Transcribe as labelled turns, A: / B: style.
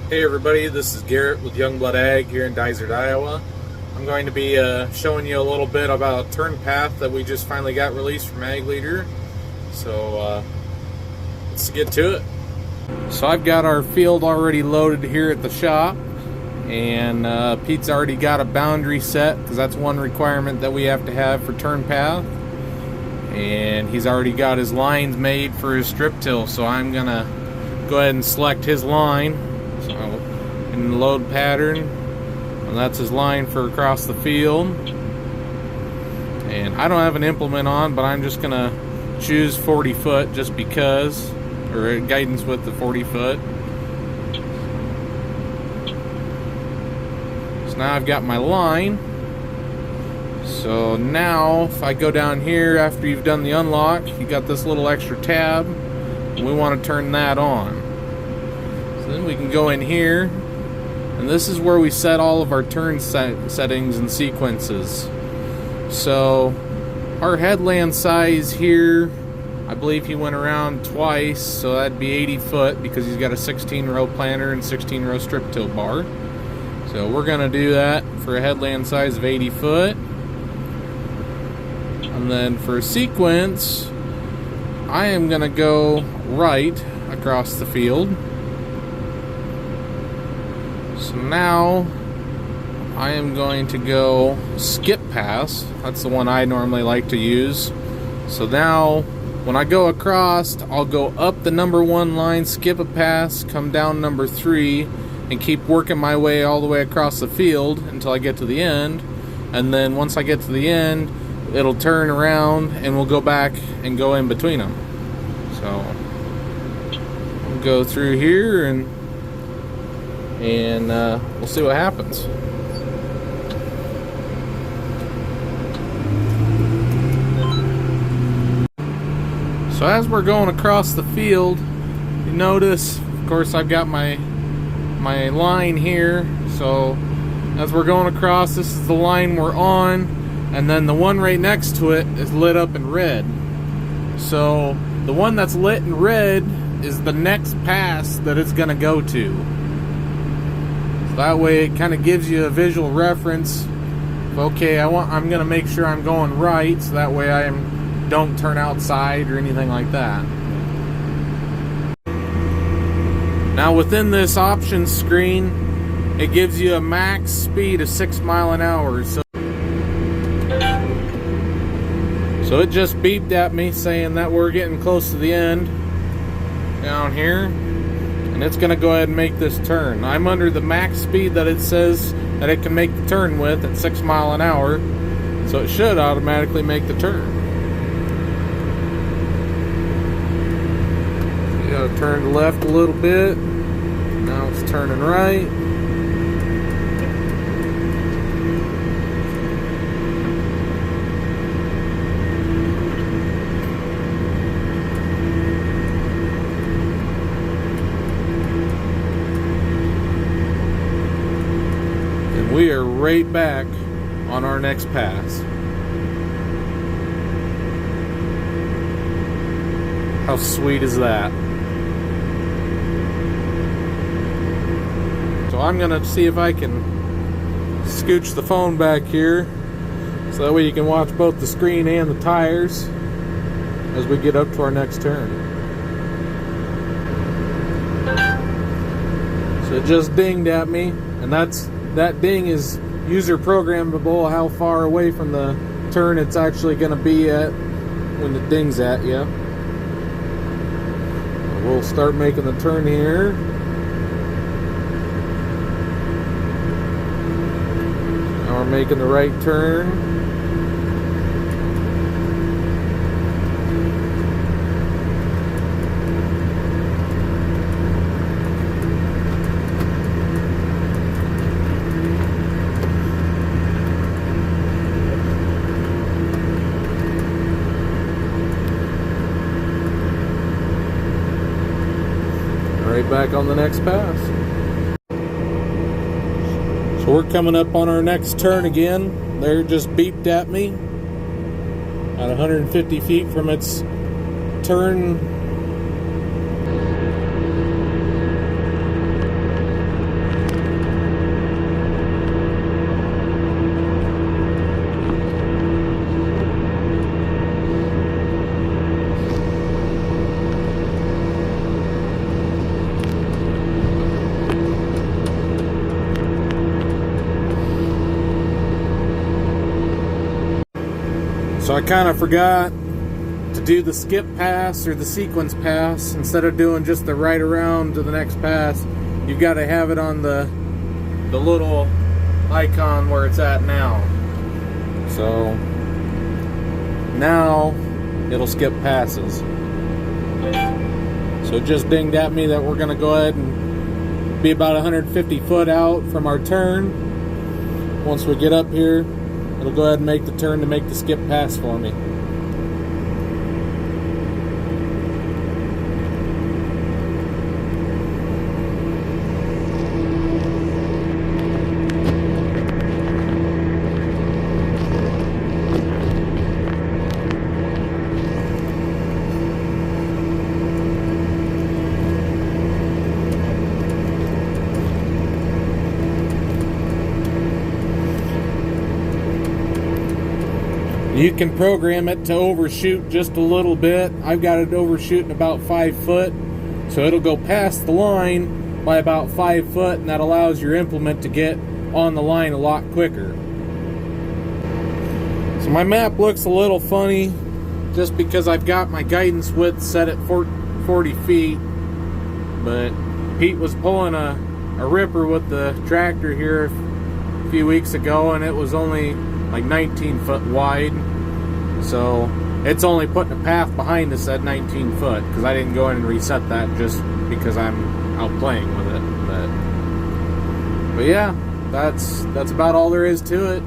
A: Hey everybody, this is Garrett with Youngblood Ag here in Dysart, Iowa. I'm going to be showing you a little bit about TurnPath that we just finally got released from Ag Leader. So let's get to it. So I've got our field already loaded here at the shop, and Pete's already got a boundary set because that's one requirement that we have to have for TurnPath. And he's already got his lines made for his strip till, so I'm gonna go ahead and select his line. So in the load pattern, and that's his line for across the field. And I don't have an implement on, but I'm just gonna choose 40 foot just because, or guidance width of 40 foot. So now I've got my line. So now if I go down here after you've done the unlock, you got this little extra tab, and we want to turn that on. So then we can go in here, and this is where we set all of our turn settings and sequences. So our headland size here, I believe he went around twice, so that'd be 80 foot because he's got a 16 row planter and 16 row strip till bar. So we're gonna do that for a headland size of 80 foot. And then for a sequence, I am gonna go right across the field. So now I am going to go skip pass. That's the one I normally like to use. So now when I go across, I'll go up the number 1 line, skip a pass, come down number 3, and keep working my way all the way across the field until I get to the end. And then once I get to the end, it'll turn around and we'll go back and go in between them. So we'll go through here and we'll see what happens. So as we're going across the field, you notice, of course, I've got my line here. So as we're going across, this is the line we're on, and then the one right next to it is lit up in red. So the one that's lit in red is the next pass that it's gonna go to. So that way it kind of gives you a visual reference. Okay, I'm gonna make sure I'm going right, so that way don't turn outside or anything like that. Now within this options screen, it gives you a max speed of 6 miles an hour. So it just beeped at me saying that we're getting close to the end down here, and it's gonna go ahead and make this turn. I'm under the max speed that it says that it can make the turn with at 6 miles an hour, so it should automatically make the turn. You gotta turn left a little bit. Now it's turning right. We are right back on our next pass. How sweet is that? So I'm gonna see if I can scooch the phone back here so that way you can watch both the screen and the tires as we get up to our next turn. So it just dinged at me, and that ding is user programmable, how far away from the turn it's actually going to be at when it dings at you. We'll start making the turn here. Now we're making the right turn. Back on the next pass. So we're coming up on our next turn again. There, just beeped at me at 150 feet from its turn So I kind of forgot to do the skip pass or the sequence pass. Instead of doing just the right around to the next pass, you've got to have it on the little icon where it's at now. So now it'll skip passes. So it just dinged at me that we're going to go ahead and be about 150 foot out from our turn. Once we get up here, it'll go ahead and make the turn to make the skip pass for me. You can program it to overshoot just a little bit. I've got it overshooting about 5 foot, so it'll go past the line by about 5 foot, and that allows your implement to get on the line a lot quicker. So my map looks a little funny just because I've got my guidance width set at 40 feet, but Pete was pulling a ripper with the tractor here a few weeks ago, and it was only like 19 foot wide, so it's only putting a path behind us at 19 foot because I didn't go in and reset that just because I'm out playing with it. But yeah, that's about all there is to it.